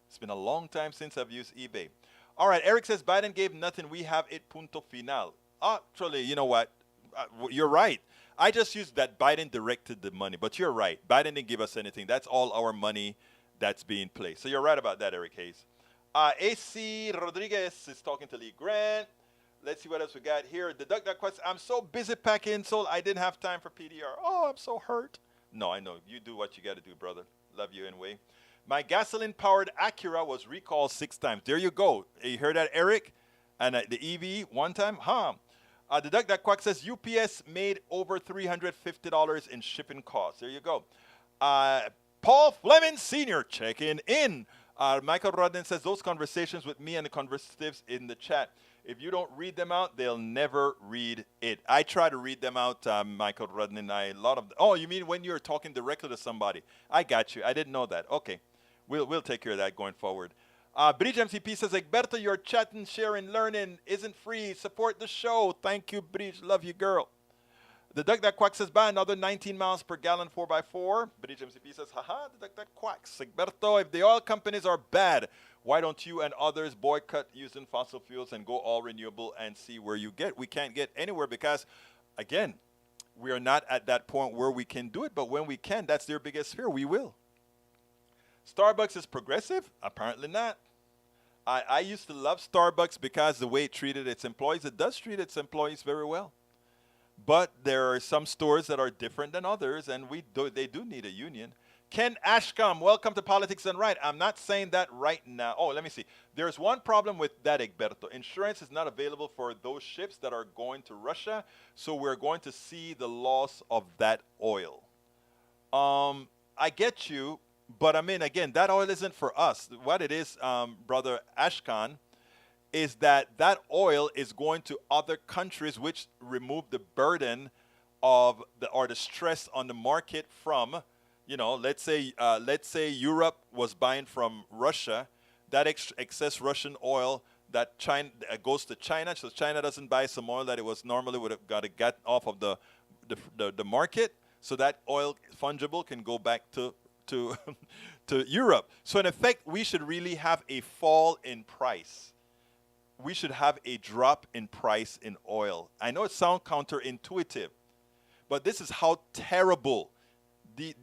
It's been a long time since I've used eBay. All right, Eric says, Biden gave nothing. We have it, punto final. Actually, you know what? You're right. I just used that Biden directed the money, but you're right. Biden didn't give us anything. That's all our money that's being placed. So you're right about that, Eric Hayes. AC Rodriguez is talking to Lee Grant. Let's see what else we got here. The Duck Duck Quest. I'm so busy packing, so I didn't have time for PDR. Oh, I'm so hurt. No, I know. You do what you got to do, brother. Love you anyway. My gasoline-powered Acura was recalled 6 times. There you go. You heard that, Eric? And the EV 1 time? The Duck Duck Quack says UPS made over $350 in shipping costs. There you go. Paul Fleming Sr. checking in. Michael Rodden says those conversations with me and the conversatives in the chat, if you don't read them out, they'll never read it. I try to read them out, Michael Rodden, and a lot of. Oh, you mean when you're talking directly to somebody? I got you. I didn't know that. Okay, we'll take care of that going forward. Bridge MCP says, Egberto, your chatting, sharing, learning isn't free. Support the show. Thank you, Bridge. Love you, girl. The Duck That Quack says, buy another 19 miles per gallon 4x4. Bridge MCP says, haha, the Duck That Quacks. Egberto, if the oil companies are bad, why don't you and others boycott using fossil fuels and go all renewable and see where you get? We can't get anywhere because, again, we are not at that point where we can do it. But when we can, that's their biggest fear. We will. Starbucks is progressive? Apparently not. I used to love Starbucks because the way it treated its employees, it does treat its employees very well. But there are some stores that are different than others, and they do need a union. Ken Ashcombe, welcome to Politics and Right. I'm not saying that right now. Oh, let me see. There's one problem with that, Egberto. Insurance is not available for those ships that are going to Russia, so we're going to see the loss of that oil. I get you. But, I mean, again, that oil isn't for us. What it is, Brother Ashkan, is that oil is going to other countries which remove the burden of the stress on the market from, you know, let's say Europe was buying from Russia. That excess Russian oil that China goes to China, so China doesn't buy some oil that it was normally would have got to get off of the market. So that oil, fungible, can go back to Europe. So in effect, we should really have a fall in price. We should have a drop in price in oil. I know it sounds counterintuitive, but this is how terrible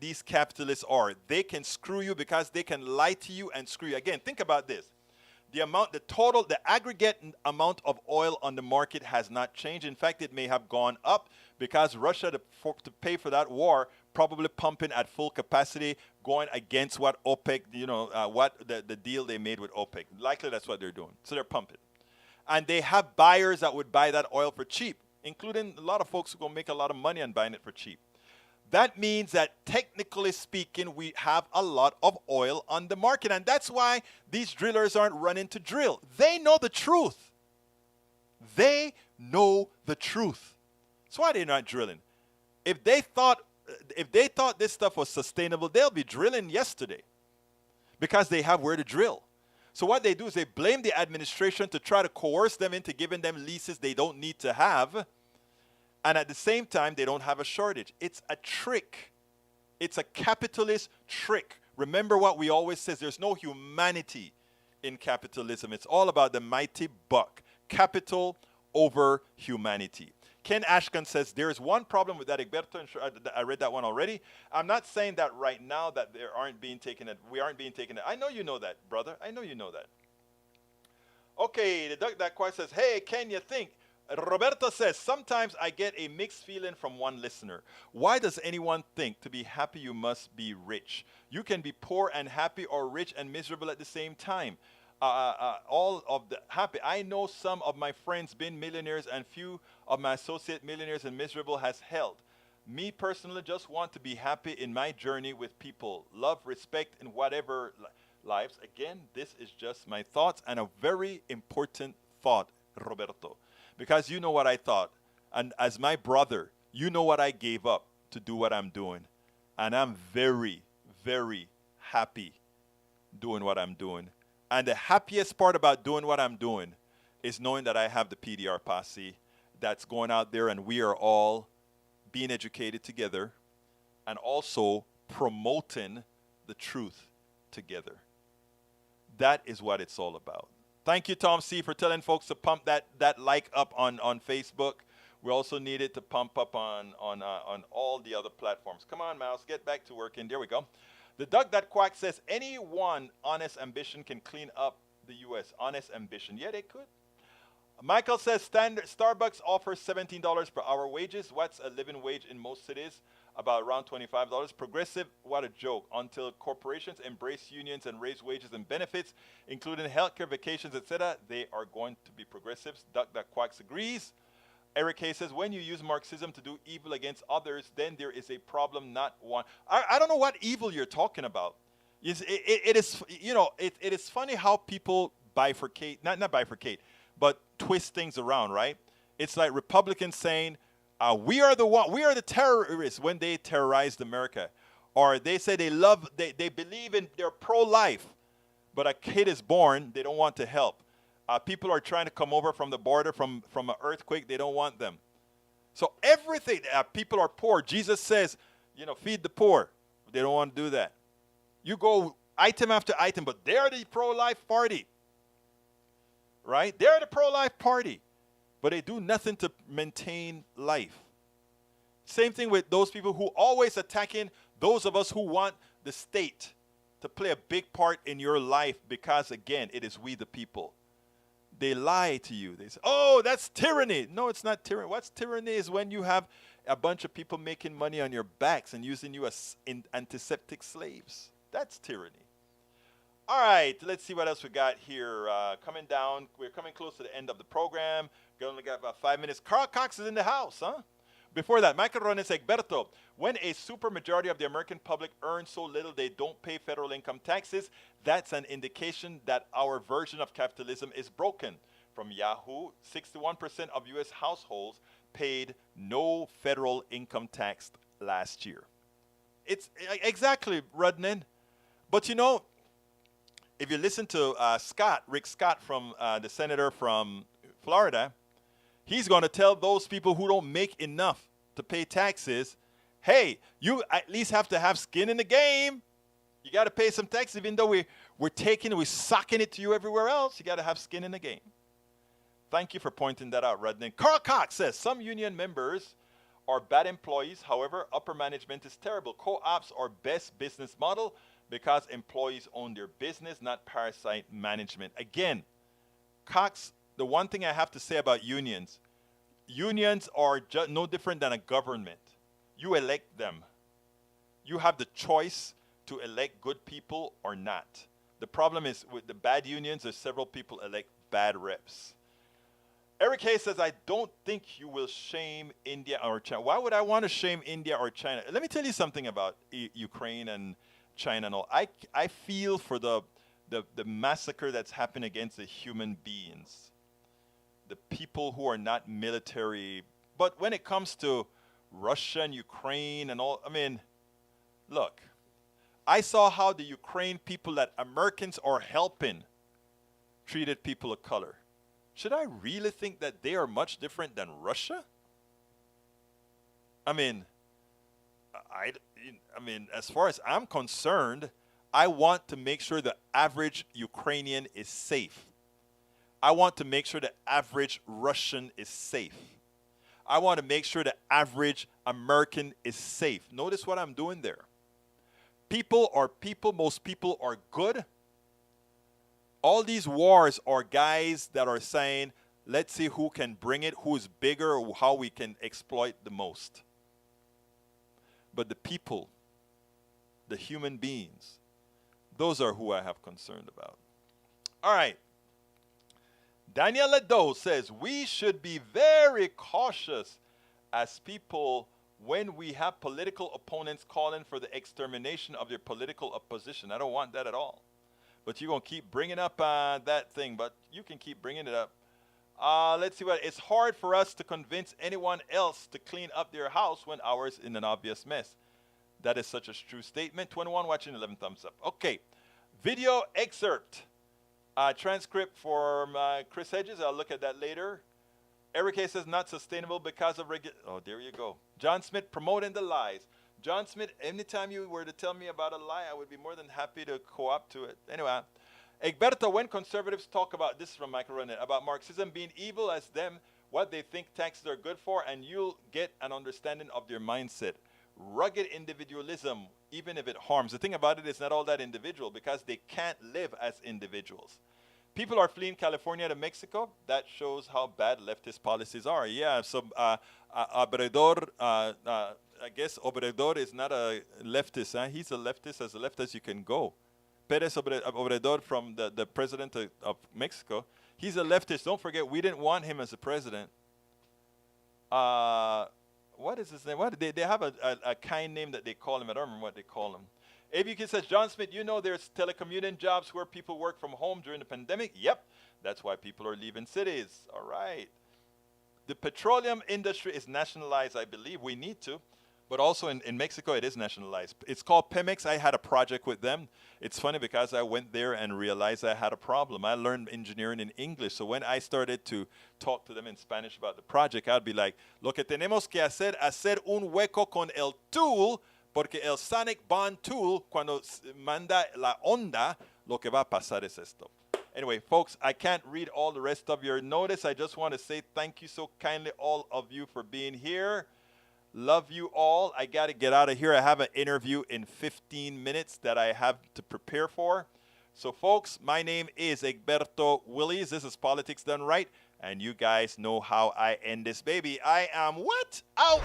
these capitalists are. They can screw you because they can lie to you and screw you. Again, think about this. The aggregate amount of oil on the market has not changed. In fact, it may have gone up because Russia, to pay for that war, probably pumping at full capacity, going against what OPEC, what the deal they made with OPEC. Likely that's what they're doing. So they're pumping. And they have buyers that would buy that oil for cheap, including a lot of folks who are going to make a lot of money on buying it for cheap. That means that technically speaking, we have a lot of oil on the market. And that's why these drillers aren't running to drill. They know the truth. They know the truth. That's why they're not drilling. If they thought this stuff was sustainable, they'll be drilling yesterday because they have where to drill. So what they do is they blame the administration to try to coerce them into giving them leases they don't need to have. And at the same time, they don't have a shortage. It's a trick. It's a capitalist trick. Remember what we always say, there's no humanity in capitalism. It's all about the mighty buck. Capital over humanity. Ken Ashkan says, there's one problem with that, Egberto. I read that one already. I'm not saying that right now that we aren't being taken. I know you know that, brother. I know you know that. Okay, the Duck That Quack says, hey, can you think? Roberto says, sometimes I get a mixed feeling from one listener. Why does anyone think to be happy you must be rich? You can be poor and happy or rich and miserable at the same time. All of the happy. I know some of my friends been millionaires and few of my associate millionaires and miserable has held. Me personally just want to be happy in my journey with people. Love, respect in whatever lives. Again, this is just my thoughts and a very important thought, Roberto. Because you know what I thought. And as my brother, you know what I gave up to do what I'm doing. And I'm very, very happy doing what I'm doing. And the happiest part about doing what I'm doing is knowing that I have the PDR posse that's going out there and we are all being educated together and also promoting the truth together. That is what it's all about. Thank you, Tom C., for telling folks to pump that like up on Facebook. We also need it to pump up on all the other platforms. Come on, Mouse, get back to working. There we go. The Duck That Quack says, anyone honest ambition can clean up the U.S. Honest ambition. Yeah, they could. Michael says, Starbucks offers $17 per hour wages. What's a living wage in most cities? About around $25. Progressive, what a joke. Until corporations embrace unions and raise wages and benefits, including healthcare, vacations, etc., they are going to be progressives. Duck That Quacks agrees. Eric Hayes says, when you use Marxism to do evil against others, then there is a problem, not one. I don't know what evil you're talking about. It is, you know, it is funny how people bifurcate, not bifurcate, but twist things around, right? It's like Republicans saying, we are the terrorists when they terrorized America. Or they say they believe in, they're pro-life, but a kid is born, they don't want to help. People are trying to come over from the border from an earthquake, they don't want them. So everything, people are poor. Jesus says, you know, feed the poor. They don't want to do that. You go item after item, but they're the pro-life party. Right? They're the pro-life party. But they do nothing to maintain life. Same thing with those people who always attacking those of us who want the state to play a big part in your life because, again, it is we the people. They lie to you. They say, oh, that's tyranny. No, it's not tyranny. What's tyranny is when you have a bunch of people making money on your backs and using you as antiseptic slaves. That's tyranny. All right, let's see what else we got here. Coming down, we're coming close to the end of the program. We only got about 5 minutes. Carl Cox is in the house, huh? Before that, Michael Rones Egberto, when a supermajority of the American public earns so little they don't pay federal income taxes, that's an indication that our version of capitalism is broken. From Yahoo, 61% of U.S. households paid no federal income tax last year. It's exactly, Rudnan. But you know, if you listen to Rick Scott, from the senator from Florida, he's going to tell those people who don't make enough to pay taxes, hey, you at least have to have skin in the game. You got to pay some tax, even though we're sucking it to you everywhere else. You got to have skin in the game. Thank you for pointing that out, Rudnan. Carl Cox says, some union members are bad employees. However, upper management is terrible. Co-ops are best business model because employees own their business, not parasite management. Again, Cox, the one thing I have to say about unions are no different than a government. You elect them. You have the choice to elect good people or not. The problem is with the bad unions, there's several people elect bad reps. Eric Hayes says, I don't think you will shame India or China. Why would I want to shame India or China? Let me tell you something about Ukraine and China and all. I feel for the massacre that's happened against the human beings, the people who are not military. But when it comes to Russia and Ukraine and all, I mean, look, I saw how the Ukraine people that Americans are helping treated people of color. Should I really think that they are much different than Russia? I mean, as far as I'm concerned, I want to make sure the average Ukrainian is safe. I want to make sure the average Russian is safe. I want to make sure the average American is safe. Notice what I'm doing there. People are people. Most people are good. All these wars are guys that are saying, let's see who can bring it, who is bigger, or how we can exploit the most. But the people, the human beings, those are who I have concern about. All right. Daniel Ledoux says, we should be very cautious as people when we have political opponents calling for the extermination of their political opposition. I don't want that at all. But you're going to keep bringing up that thing, but you can keep bringing it up. Let's see what, it's hard for us to convince anyone else to clean up their house when ours is in an obvious mess. That is such a true statement. 21 watching, 11 thumbs up. Okay, video excerpt Transcript from Chris Hedges. I'll look at that later. Eric A. says not sustainable because of Oh, there you go. John Smith promoting the lies. John Smith, anytime you were to tell me about a lie, I would be more than happy to co-op to it. Anyway, Egberto, when conservatives talk about, this is from Michael Ronet, about Marxism being evil as them, what they think taxes are good for, and you'll get an understanding of their mindset. Rugged individualism, even if it harms. The thing about it is not all that individual because they can't live as individuals. People are fleeing California to Mexico. That shows how bad leftist policies are. Yeah, so Obrador, I guess Obrador is not a leftist. Huh? He's a leftist as left as you can go. Perez Obrador, from the president of Mexico, he's a leftist. Don't forget, we didn't want him as a president. What is his name? They have a kind name that they call him. I don't remember what they call him. ABQ says, John Smith, you know there's telecommuting jobs where people work from home during the pandemic? Yep. That's why people are leaving cities. All right. The petroleum industry is nationalized, I believe. We need to. But also in Mexico, it is nationalized. It's called Pemex. I had a project with them. It's funny because I went there and realized I had a problem. I learned engineering in English. So when I started to talk to them in Spanish about the project, I'd be like, lo que tenemos que hacer un hueco con el tool, porque el sonic bond tool, cuando manda la onda, lo que va a pasar es esto. Anyway, folks, I can't read all the rest of your notice. I just want to say thank you so kindly, all of you, for being here. Love you all. I got to get out of here. I have an interview in 15 minutes that I have to prepare for. So, folks, my name is Egberto Willies. This is Politics Done Right. And you guys know how I end this baby. I am what? Out!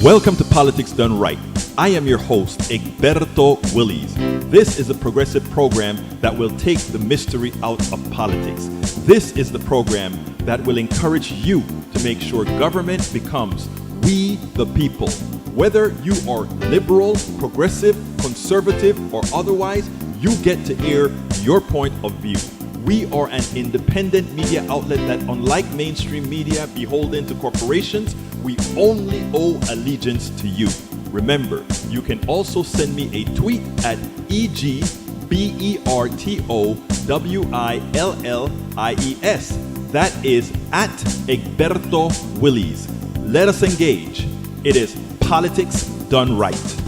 Welcome to Politics Done Right. I am your host, Egberto Willies. This is a progressive program that will take the mystery out of politics. This is the program that will encourage you to make sure government becomes we the people. Whether you are liberal, progressive, conservative, or otherwise, you get to air your point of view. We are an independent media outlet that, unlike mainstream media beholden to corporations, we only owe allegiance to you. Remember, you can also send me a tweet at EGBERTOWILLIES. That is at Egberto Willies. Let us engage. It is Politics Done Right.